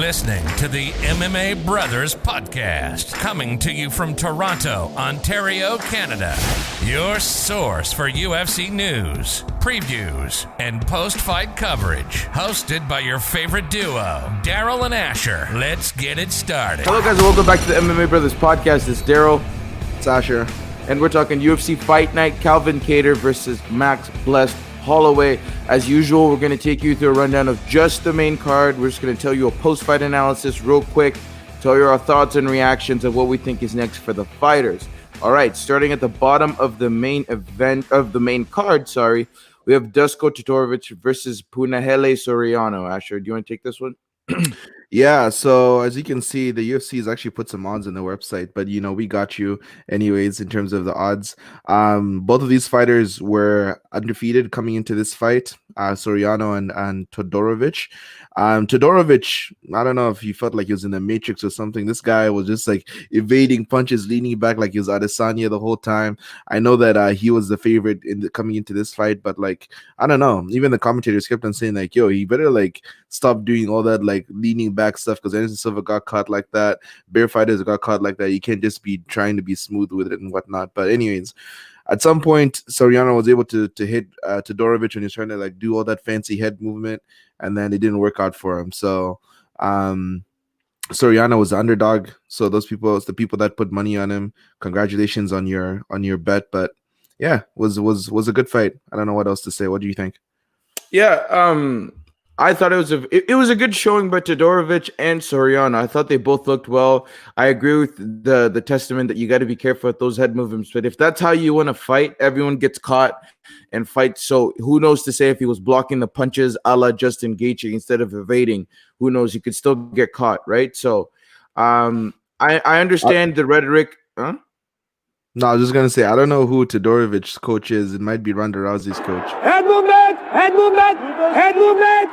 listening to the MMA Brothers Podcast, coming to you from Toronto, Ontario, Canada. Your source for UFC news, previews, and post-fight coverage. Hosted by your favorite duo, Daryl and Asher. Let's get it started. Hello guys, and welcome back to the MMA Brothers Podcast. It's Daryl. It's Asher. And we're talking UFC Fight Night, Calvin Kattar versus Max Blessed Holloway. As usual, we're going to take you through a rundown of just the main card. We're just going to tell you a post-fight analysis real quick, tell you our thoughts and reactions of what we think is next for the fighters. All right, starting at the bottom of the main event, of the main card, we have Dusko Todorovic versus Punahele Soriano. Asher, do you want to take this one? Yeah, so as you can see, the UFC has actually put some odds on the website, but we got you anyways in terms of the odds. Both of these fighters were undefeated coming into this fight, Soriano and Todorovic. Todorovic, I don't know if he felt like he was in the Matrix or something. This guy was just like evading punches, leaning back like he was Adesanya the whole time. I know that he was the favorite coming into this fight, but like, I don't know. Even the commentators kept on saying like, yo, he better like stop doing all that like leaning back stuff, because Anderson Silva got caught like that. Bear fighters got caught like that. You can't just be trying to be smooth with it and whatnot. But anyways, at some point, Soriano was able to hit Todorovic when he was trying to like do all that fancy head movement, and then it didn't work out for him. So Soriano was the underdog. So those people, the people that put money on him, congratulations on your bet. But yeah, was a good fight. I don't know what else to say. What do you think? Yeah, I thought it was a good showing by Todorovic and Soriano. I thought they both looked well. I agree with the testament that you got to be careful with those head movements. But if that's how you want to fight, everyone gets caught and fights. So who knows to say if he was blocking the punches a la Justin Gaethje instead of evading? Who knows? He could still get caught, right? So I understand the rhetoric. Huh? No, I was just gonna say I don't know who Todorovic's coach is. It might be Ronda Rousey's coach. Head movement, head movement, head movement.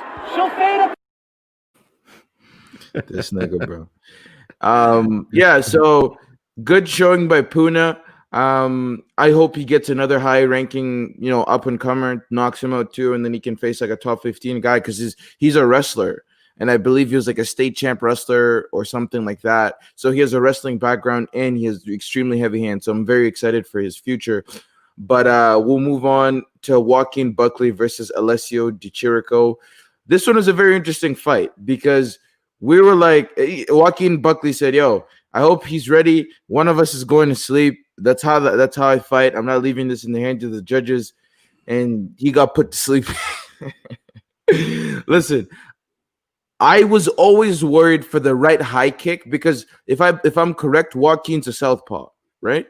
This nigga, bro. Yeah. So good showing by Puna. I hope he gets another high-ranking, up and comer, knocks him out too, and then he can face like a top 15 guy because he's a wrestler. And I believe he was like a state champ wrestler or something like that. So he has a wrestling background and he has extremely heavy hands. So I'm very excited for his future. But we'll move on to Joaquin Buckley versus Alessio Di Chirico. This one was a very interesting fight because we were like, Joaquin Buckley said, yo, I hope he's ready. One of us is going to sleep. That's how I fight. I'm not leaving this in the hands of the judges. And he got put to sleep. Listen, I was always worried for the right high kick because if I'm correct, Joaquin's a southpaw, right?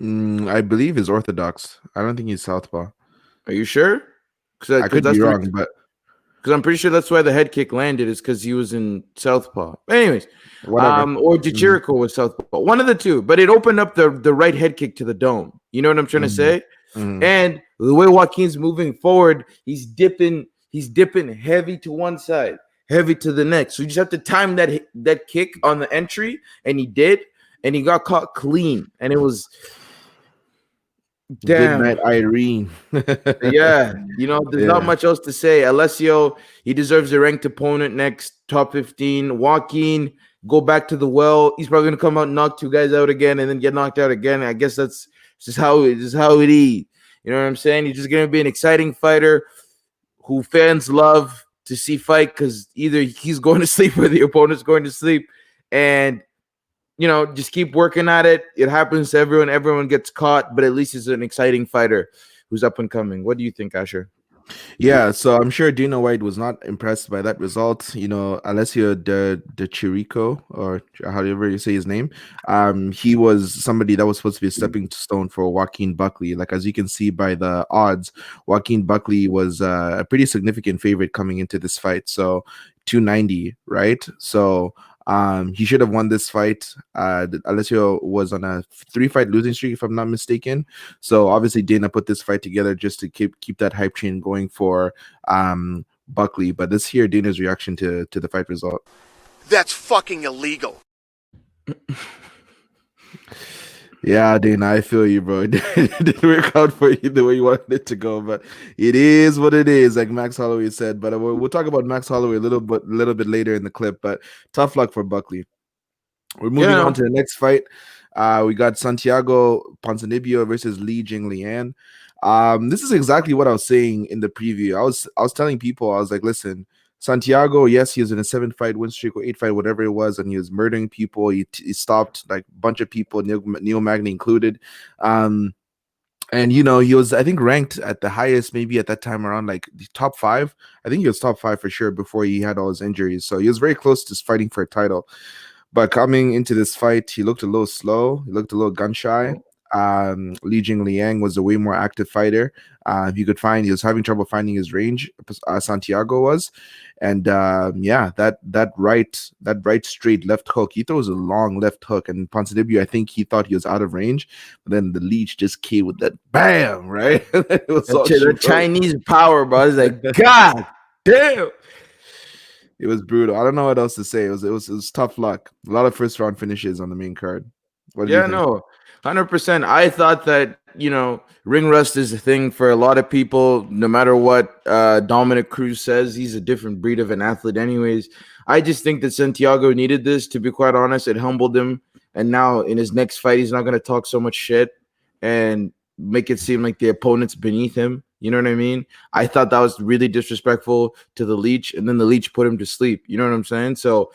I believe he's orthodox. I don't think he's southpaw. Are you sure? I could be wrong, but because I'm pretty sure that's why the head kick landed is because he was in southpaw. Anyways, whatever. Or Di Chirico was southpaw, one of the two. But it opened up the right head kick to the dome. You know what I'm trying to say? Mm-hmm. And the way Joaquin's moving forward, he's dipping heavy to one side, heavy to the next. So you just have to time that kick on the entry, and he did, and he got caught clean, and it was damn. Good night, Irene. Yeah, there's not much else to say. Alessio, he deserves a ranked opponent next, top 15. Joaquin, go back to the well. He's probably gonna come out and knock two guys out again, and then get knocked out again. I guess that's just how it is. You know what I'm saying? He's just gonna be an exciting fighter who fans love to see fight because either he's going to sleep or the opponent's going to sleep. And, just keep working at it. It happens to everyone. Everyone gets caught, but at least he's an exciting fighter who's up and coming. What do you think, Asher? Yeah, so I'm sure Dana White was not impressed by that result. Alessio de Chirico, or however you say his name, he was somebody that was supposed to be a stepping stone for Joaquin Buckley. Like, as you can see by the odds, Joaquin Buckley was a pretty significant favorite coming into this fight. So 290, right? So he should have won this fight. Alessio was on a 3-fight losing streak, if I'm not mistaken. So obviously Dana put this fight together just to keep that hype train going for Buckley. But let's hear Dana's reaction to the fight result. That's fucking illegal. Yeah, Dana, I feel you, bro. It didn't work out for you the way you wanted it to go, but it is what it is, like Max Holloway said. But we'll talk about Max Holloway a little bit later in the clip. But tough luck for Buckley. We're moving on Yeah, to the next fight. We got Santiago Ponzinibbio versus Jinliang. This is exactly what I was saying in the preview. I was telling people, I was like, listen, Santiago, yes, he was in a 7-fight win streak or 8-fight, whatever it was, and he was murdering people. He stopped like a bunch of people, Neil Magny included. And he was, I think, ranked at the highest, maybe at that time around like the top 5. I think he was top 5 for sure before he had all his injuries. So he was very close to fighting for a title. But coming into this fight, he looked a little slow. He looked a little gun shy. Jinliang was a way more active fighter. He was having trouble finding his range. Santiago was, and that right straight left hook. He throws a long left hook, and Ponzinibbio, I think he thought he was out of range, but then the leech just came with that bam, right? It was all the Chinese power, bro. I was like, God damn. It was brutal. I don't know what else to say. It was tough luck. A lot of first round finishes on the main card. What do you think? No, 100%. I thought that, ring rust is a thing for a lot of people, no matter what Dominic Cruz says. He's a different breed of an athlete, anyways. I just think that Santiago needed this, to be quite honest. It humbled him. And now in his next fight, he's not going to talk so much shit and make it seem like the opponent's beneath him. You know what I mean? I thought that was really disrespectful to the leech, and then the leech put him to sleep. You know what I'm saying? So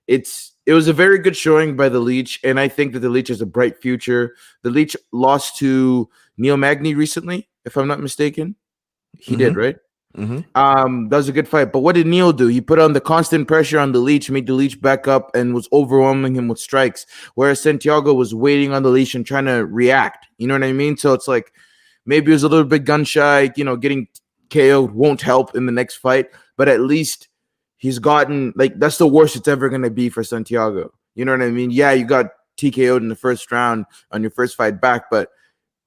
it was a very good showing by the leech, and I think that the leech has a bright future. The leech lost to Neil Magny recently, if I'm not mistaken. He did, right? That was a good fight. But what did Neil do? He put on the constant pressure on the leech, made the leech back up, and was overwhelming him with strikes. Whereas Santiago was waiting on the leech and trying to react. You know what I mean? So it's like maybe he was a little bit gun shy. Getting KO'd won't help in the next fight, but at least he's gotten, like, that's the worst it's ever going to be for Santiago. You know what I mean? Yeah, you got TKO'd in the first round on your first fight back, but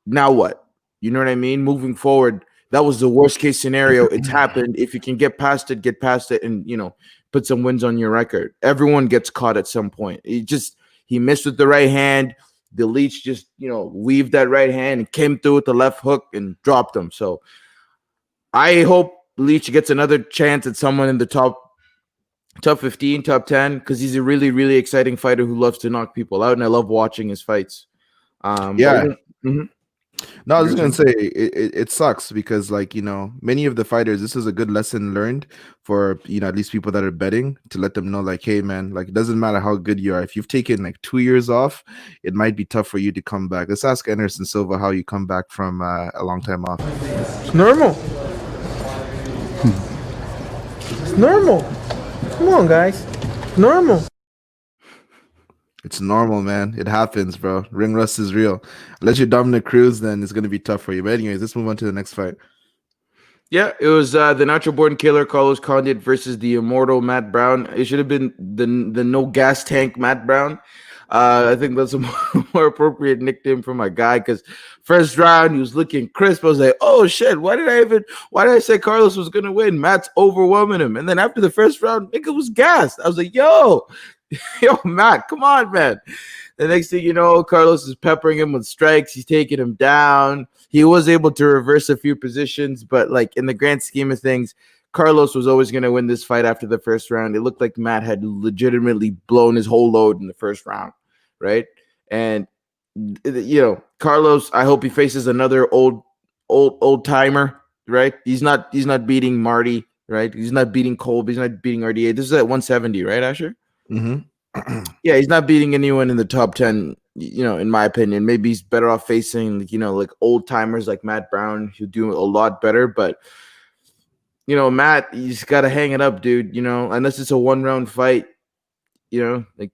now what? You know what I mean? Moving forward, that was the worst case scenario. It's happened. If you can get past it, and, put some wins on your record. Everyone gets caught at some point. He missed with the right hand. The leech just, weaved that right hand and came through with the left hook and dropped him. So I hope Leech gets another chance at someone in the top 15, top 10, because he's a really, really exciting fighter who loves to knock people out, and I love watching his fights. No, I was just gonna say it sucks because, like, many of the fighters, this is a good lesson learned for at least people that are betting, to let them know, like, hey man, like, it doesn't matter how good you are. If you've taken like 2 years off, it might be tough for you to come back. Let's ask Anderson Silva how you come back from a long time off. It's normal. It's normal. Come on, guys. It's normal. It's normal, man. It happens, bro. Ring rust is real. Unless you're Dominic Cruz, then it's gonna be tough for you. But anyways, let's move on to the next fight. Yeah, it was the natural-born killer Carlos Condit versus the immortal Matt Brown. It should have been the no gas tank Matt Brown. I think that's a more appropriate nickname for my guy, because first round he was looking crisp. I was like, oh shit, why did I say Carlos was gonna win? Matt's overwhelming him. And then after the first round, nigga was gassed. I was like, yo, Matt, come on, man. The next thing you know, Carlos is peppering him with strikes. He's taking him down. He was able to reverse a few positions, but like in the grand scheme of things, Carlos was always going to win this fight after the first round. It looked like Matt had legitimately blown his whole load in the first round, right? And Carlos, I hope he faces another old timer, right? He's not beating Marty, right? He's not beating Kolb. He's not beating RDA. This is at 170, right, Asher? Yeah, he's not beating anyone in the top 10, in my opinion. Maybe he's better off facing, like old timers like Matt Brown, who do a lot better. But, Matt, he's got to hang it up, dude, unless it's a 1-round fight, like,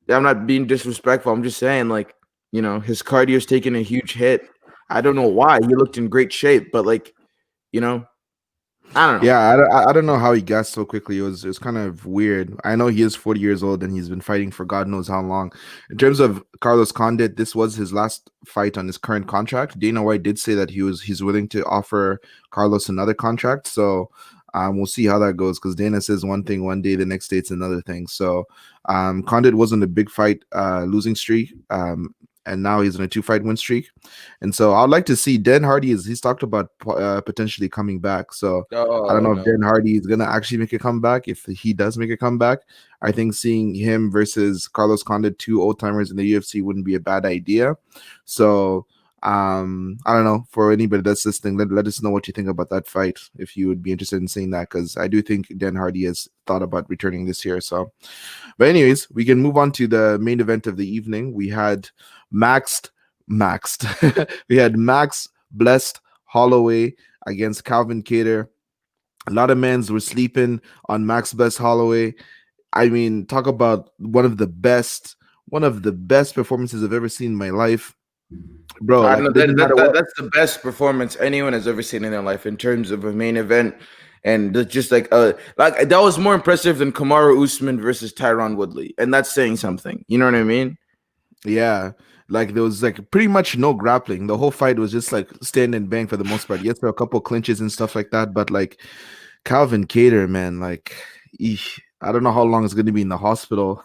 I'm not being disrespectful. I'm just saying, like, his cardio's taking a huge hit. I don't know why. He looked in great shape, but, like, I don't know. Yeah, I don't know how he gassed so quickly. It was kind of weird. I know he is 40 years old and he's been fighting for God knows how long. In terms of Carlos Condit, this was his last fight on his current contract. Dana White did say that he's willing to offer Carlos another contract. So we'll see how that goes, because Dana says one thing one day, the next day it's another thing. So Condit was on a big fight losing streak. and now he's in a 2-fight win streak. And so I'd like to see Dan Hardy. He's talked about potentially coming back. So I don't know if Dan Hardy is gonna actually make a comeback. If he does make a comeback, I think seeing him versus Carlos Condit, 2 old timers in the UFC, wouldn't be a bad idea. So I don't know, for anybody that's listening, let us know what you think about that fight, if you would be interested in seeing that, because I do think Dan Hardy has thought about returning this year. So, but anyways, we can move on to the main event of the evening. We had maxed we had Max Blessed Holloway against Calvin Kattar. A lot of men were sleeping on Max Blessed Holloway. I mean, talk about one of the best performances I've ever seen in my life. Bro, I know that's the best performance anyone has ever seen in their life in terms of a main event, and just like that was more impressive than Kamaru Usman versus Tyron Woodley, and that's saying something. You know what I mean? Yeah, like there was like pretty much no grappling. The whole fight was just like stand and bang for the most part. Yes, there were a couple clinches and stuff like that, but like Calvin Kattar, man, like I don't know how long it's going to be in the hospital.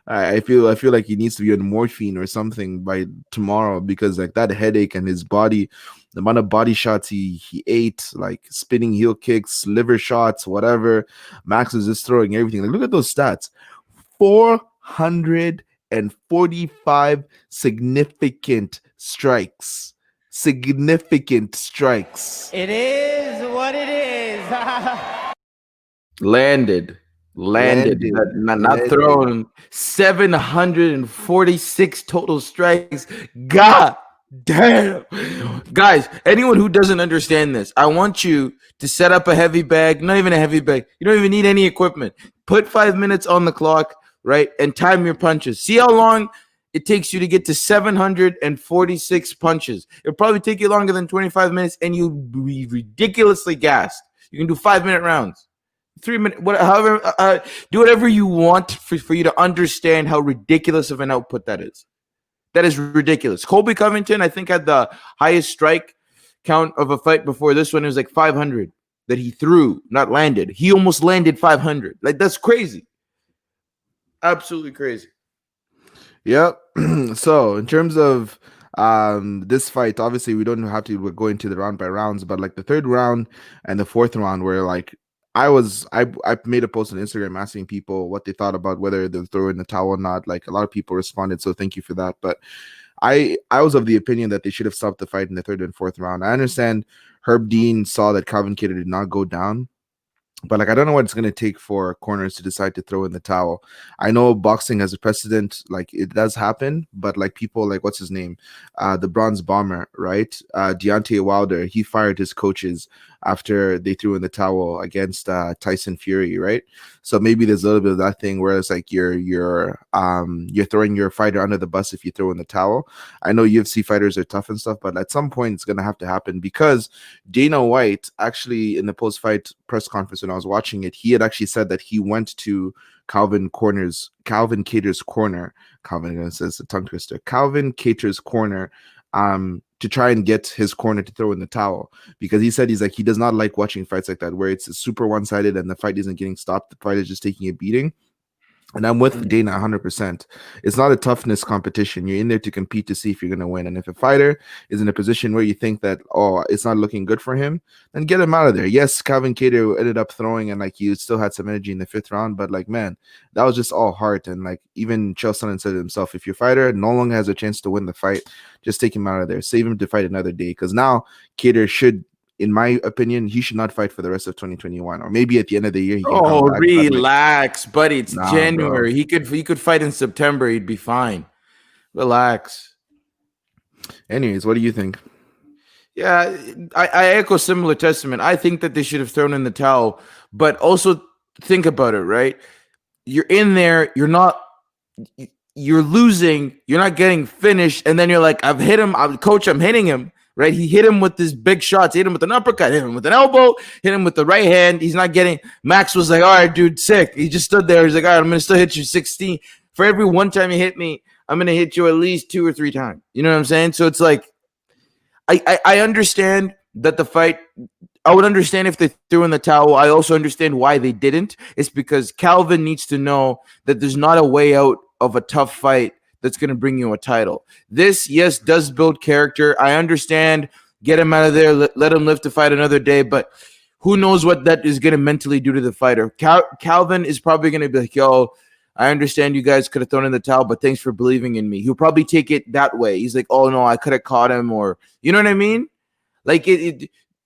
I feel like he needs to be on morphine or something by tomorrow, because like that headache and his body, the amount of body shots he ate, like spinning heel kicks, liver shots, whatever. Max is just throwing everything. Like, look at those stats: 445 significant strikes. Significant strikes. It is what it is. Landed, not thrown. 746 total strikes. God damn. Guys, anyone who doesn't understand this, I want you to set up a heavy bag, not even a heavy bag. You don't even need any equipment. Put 5 minutes on the clock, right? And time your punches. See how long it takes you to get to 746 punches. It'll probably take you longer than 25 minutes, and you'll be ridiculously gassed. You can do 5-minute rounds. 3 minutes, however, do whatever you want for you to understand how ridiculous of an output that is. That is ridiculous. Colby Covington, I think, had the highest strike count of a fight before this one. It was like 500 that he threw, not landed. He almost landed 500. Like, that's crazy. Absolutely crazy. Yep. So in terms of this fight, obviously we don't have to go into the round by rounds, but like the third round and the fourth round were like, I made a post on Instagram asking people what they thought about whether they'll throw in the towel or not. Like, a lot of people responded, so thank you for that. But I was of the opinion that they should have stopped the fight in the third and fourth round. I understand Herb Dean saw that Calvin Kattar did not go down, but like, I don't know what it's going to take for corners to decide to throw in the towel. I know boxing has a precedent, like it does happen, but like people like, what's his name? The Bronze Bomber, right? Deontay Wilder, he fired his coaches after they threw in the towel against Tyson Fury, right? So maybe there's a little bit of that thing where it's like you're throwing your fighter under the bus if you throw in the towel. I know UFC fighters are tough and stuff, but at some point it's gonna have to happen, because Dana White actually, in the post-fight press conference when I was watching it, he had actually said that he went to Calvin Kattar's corner. Calvin says a tongue twister. Calvin Kattar's corner, to try and get his corner to throw in the towel, because he said he does not like watching fights like that where it's super one-sided and the fight isn't getting stopped. The fight is just taking a beating. And I'm with Dana 100%. It's not a toughness competition. You're in there to compete to see if you're going to win. And if a fighter is in a position where you think that, oh, it's not looking good for him, then get him out of there. Yes, Calvin Kattar ended up throwing, and like, he still had some energy in the fifth round, but like, man, that was just all heart. And like, even Chael Sonnen said it himself, if your fighter no longer has a chance to win the fight, just take him out of there. Save him to fight another day. Because now Kattar should, in my opinion, he should not fight for the rest of 2021, or maybe at the end of the year. He can come back, relax, buddy. It's January. Bro. He could fight in September. He'd be fine. Relax. Anyways, what do you think? Yeah, I echo similar testament. I think that they should have thrown in the towel, but also think about it, right? You're in there. You're losing. You're not getting finished, and then you're like, I've hit him. I'm hitting him. Right, he hit him with his big shots. Hit him with an uppercut. Hit him with an elbow. Hit him with the right hand. He's not getting. Max was like, "All right, dude, sick." He just stood there. He's like, "All right, I'm gonna still hit you 16 for every one time you hit me. I'm gonna hit you at least 2 or 3 times." You know what I'm saying? So it's like, I understand that the fight. I would understand if they threw in the towel. I also understand why they didn't. It's because Calvin needs to know that there's not a way out of a tough fight that's going to bring you a title. This, yes, does build character. I understand. Get him out of there. Let him live to fight another day. But who knows what that is going to mentally do to the fighter. Calvin is probably going to be like, yo, I understand you guys could have thrown in the towel, but thanks for believing in me. He'll probably take it that way. He's like, oh, no, I could have caught him, or you know what I mean? Like,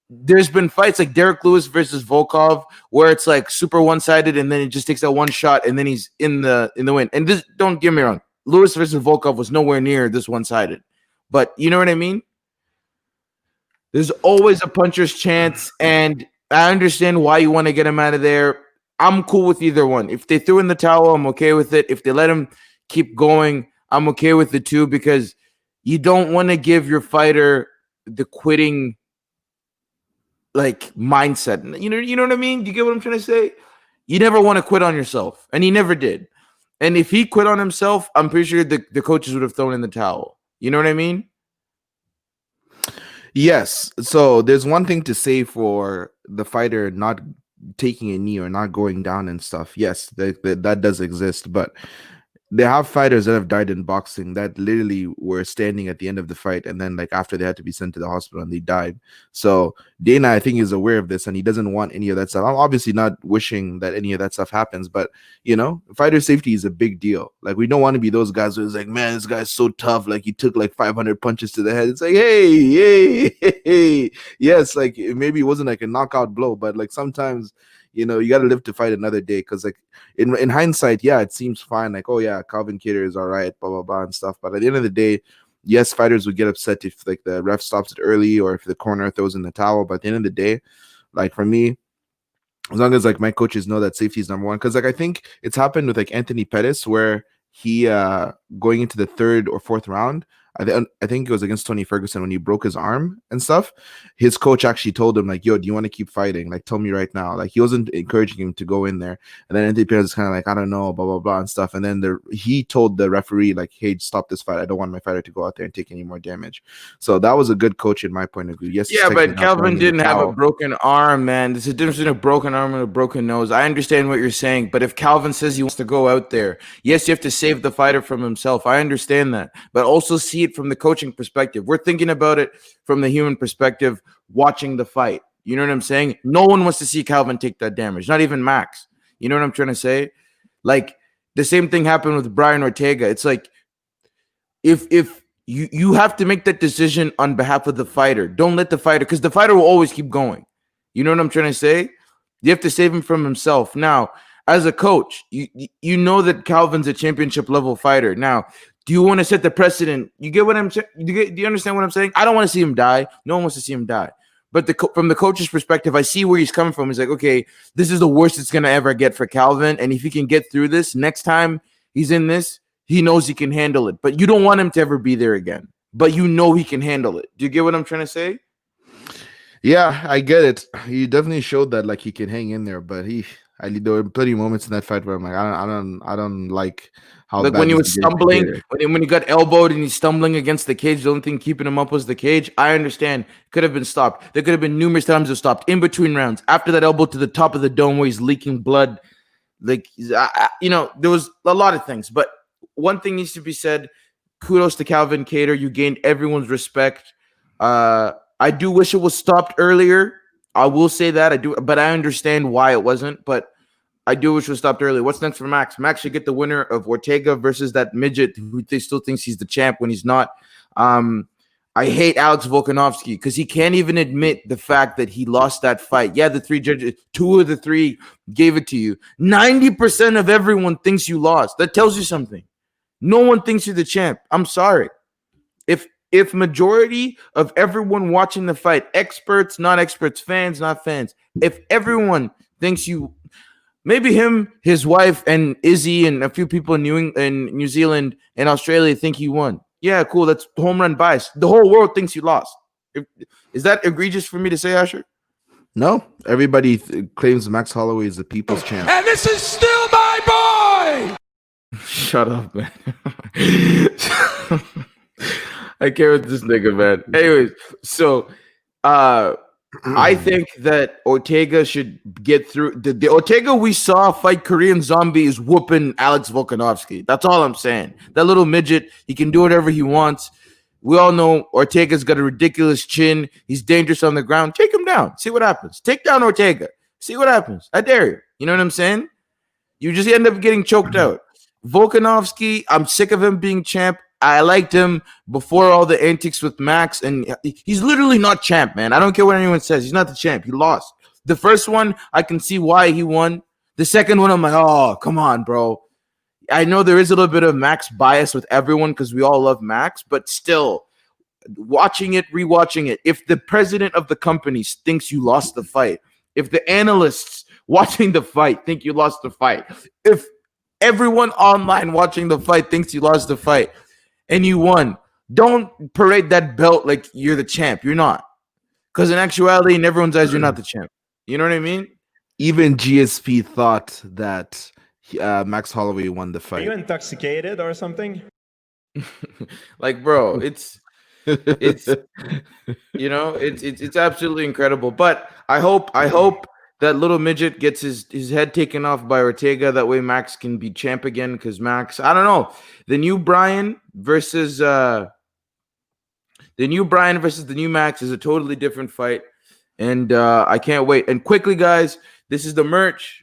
there's been fights like Derek Lewis versus Volkov where it's like super one-sided, and then it just takes that one shot, and then he's in the win. And this, don't get me wrong, Lewis versus Volkov was nowhere near this one-sided. But you know what I mean? There's always a puncher's chance, and I understand why you want to get him out of there. I'm cool with either one. If they threw in the towel, I'm okay with it. If they let him keep going, I'm okay with it too, because you don't want to give your fighter the quitting like mindset. You know what I mean? Do you get what I'm trying to say? You never want to quit on yourself, and he never did. And if he quit on himself, I'm pretty sure the coaches would have thrown in the towel. You know what I mean? Yes. So there's one thing to say for the fighter not taking a knee or not going down and stuff. Yes, that does exist, but they have fighters that have died in boxing that literally were standing at the end of the fight, and then like after they had to be sent to the hospital and they died. So Dana, I think, is aware of this, and he doesn't want any of that stuff. I'm obviously not wishing that any of that stuff happens, but you know, fighter safety is a big deal. Like, we don't want to be those guys who's like, man, this guy's so tough, like he took like 500 punches to the head. It's like, hey, yes, like maybe it wasn't like a knockout blow, but like sometimes, you know, you got to live to fight another day. Because like in hindsight, yeah, it seems fine. Like, oh yeah, Calvin Kattar is all right, blah, blah, blah, and stuff. But at the end of the day, yes, fighters would get upset if like the ref stops it early or if the corner throws in the towel. But at the end of the day, like for me, as long as like my coaches know that safety is number one. Because like I think it's happened with like Anthony Pettis where he going into the third or fourth round, I think it was against Tony Ferguson when he broke his arm and stuff. His coach actually told him like, yo, do you want to keep fighting? Like, tell me right now. Like, he wasn't encouraging him to go in there. And then Anthony Pettis is kind of like, I don't know, blah, blah, blah, and stuff. And then he told the referee like, hey, stop this fight. I don't want my fighter to go out there and take any more damage. So that was a good coach in my point of view. Yes. Yeah, but Calvin didn't have a broken arm, man. There's a difference between a broken arm and a broken nose. I understand what you're saying, but if Calvin says he wants to go out there, yes, you have to save the fighter from himself. I understand that, but also see it from the coaching perspective. We're thinking about it from the human perspective, watching the fight. You know what I'm saying? No one wants to see Calvin take that damage, not even Max. You know what I'm trying to say? Like, the same thing happened with Brian Ortega. It's like, if you have to make that decision on behalf of the fighter. Don't let the fighter, because the fighter will always keep going. You know what I'm trying to say? You have to save him from himself. Now, as a coach, you know that Calvin's a championship level fighter. Now, do you want to set the precedent? You get what I'm saying? Do you understand what I'm saying? I don't want to see him die. No one wants to see him die. But from the coach's perspective, I see where he's coming from. He's like, okay, this is the worst it's going to ever get for Calvin. And if he can get through this, next time he's in this, he knows he can handle it. But you don't want him to ever be there again. But you know he can handle it. Do you get what I'm trying to say? Yeah, I get it. He definitely showed that like he can hang in there, but there were plenty of moments in that fight where I'm like, I don't like how, like when he was stumbling, when he got elbowed and he's stumbling against the cage. The only thing keeping him up was the cage. I understand. Could have been stopped. There could have been numerous times it stopped in between rounds. After that elbow to the top of the dome where he's leaking blood, like, you know, there was a lot of things. But one thing needs to be said. Kudos to Calvin Kattar. You gained everyone's respect. I do wish it was stopped earlier. I will say that I do, but I understand why it wasn't. But I do wish it was stopped earlier. What's next for Max? Max should get the winner of Ortega versus that midget who still thinks he's the champ when he's not. I hate Alex Volkanovski because he can't even admit the fact that he lost that fight. Yeah, the three judges, 2 of the 3 gave it to you. 90% of everyone thinks you lost. That tells you something. No one thinks you're the champ. I'm sorry. If majority of everyone watching the fight, experts, not experts, fans, not fans, if everyone thinks you, maybe him, his wife, and Izzy, and a few people in New Zealand and Australia think he won. Yeah, cool. That's home run bias. The whole world thinks you lost. Is that egregious for me to say, Asher? No. Everybody claims Max Holloway is the people's champ. And this is still my boy! Shut up, man. I care with this nigga, man. Anyways, so I think that Ortega should get through. The Ortega we saw fight Korean Zombie is whooping Alex Volkanovski. That's all I'm saying. That little midget, he can do whatever he wants. We all know Ortega's got a ridiculous chin. He's dangerous on the ground. Take him down. See what happens. Take down Ortega. See what happens. I dare you. You know what I'm saying? You just end up getting choked out. Volkanovski, I'm sick of him being champ. I liked him before all the antics with Max, and he's literally not champ, man. I don't care what anyone says. He's not the champ. He lost. The first one, I can see why he won. The second one, I'm like, oh, come on, bro. I know there is a little bit of Max bias with everyone because we all love Max, but still, watching it, rewatching it, if the president of the company thinks you lost the fight, if the analysts watching the fight think you lost the fight, if everyone online watching the fight thinks you lost the fight and you won, don't parade that belt like you're the champ. You're not. Because in actuality, in everyone's eyes, you're not the champ. You know what I mean? Even GSP thought that Max Holloway won the Are fight. you intoxicated or something? Like, bro, it's it's absolutely incredible. But I hope that little midget gets his head taken off by Ortega. That way Max can be champ again. Because Max, I don't know, the new Brian versus the new Max is a totally different fight, and I can't wait. And quickly, guys, this is the merch.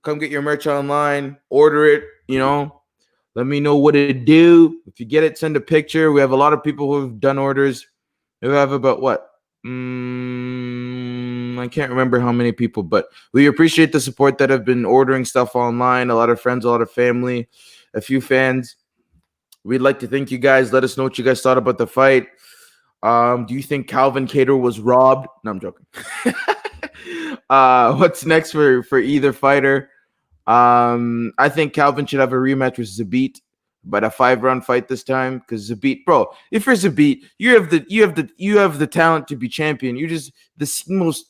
Come get your merch online, order it, let me know what it do. If you get it, send a picture. We have a lot of people who have done orders. We have about what? I can't remember how many people, but we appreciate the support that have been ordering stuff online. A lot of friends, a lot of family, a few fans. We'd like to thank you guys. Let us know what you guys thought about the fight. Do you think Calvin Kattar was robbed? No, I'm joking. What's next for either fighter? I think Calvin should have a rematch with Zabit, but a 5-round fight this time, because Zabit, bro, if you're Zabit, you have the talent to be champion. You're just the most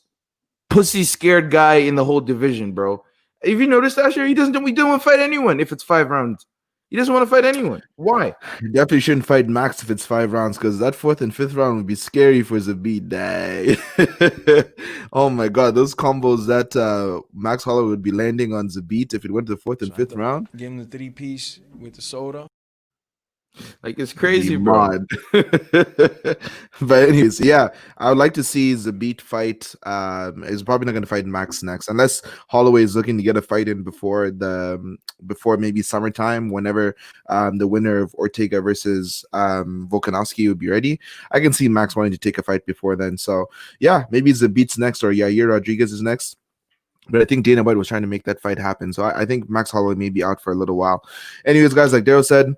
pussy scared guy in the whole division, bro. Have you noticed, Asher? We don't want to fight anyone if it's 5 rounds. He doesn't want to fight anyone. Why? You definitely shouldn't fight Max if it's 5 rounds, because that 4th and 5th round would be scary for Zabit. Oh my god, those combos that Max Holloway would be landing on Zabit if it went to the 4th and 5th round. Give him the 3-piece with the soda. Like, it's crazy, bro. But anyways, yeah, I would like to see Zabit fight. He's probably not going to fight Max next, unless Holloway is looking to get a fight in before maybe summertime, whenever the winner of Ortega versus Volkanovski would be ready. I can see Max wanting to take a fight before then. So yeah, maybe Zabit's next, or Yair Rodriguez is next. But I think Dana White was trying to make that fight happen. So I think Max Holloway may be out for a little while. Anyways, guys, like Daryl said,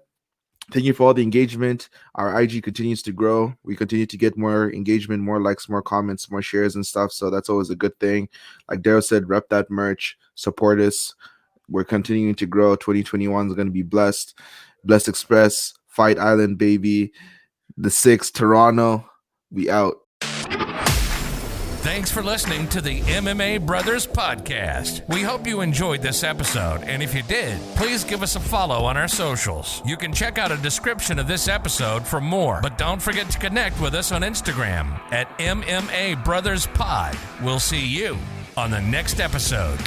thank you for all the engagement. Our IG continues to grow. We continue to get more engagement, more likes, more comments, more shares and stuff. So that's always a good thing. Like Daryl said, rep that merch, support us. We're continuing to grow. 2021 is going to be blessed. Blessed Express, Fight Island, baby. The 6th, Toronto. We out. Thanks for listening to the MMA Brothers Podcast. We hope you enjoyed this episode, and if you did, please give us a follow on our socials. You can check out a description of this episode for more, but don't forget to connect with us on Instagram at MMA Brothers Pod. We'll see you on the next episode.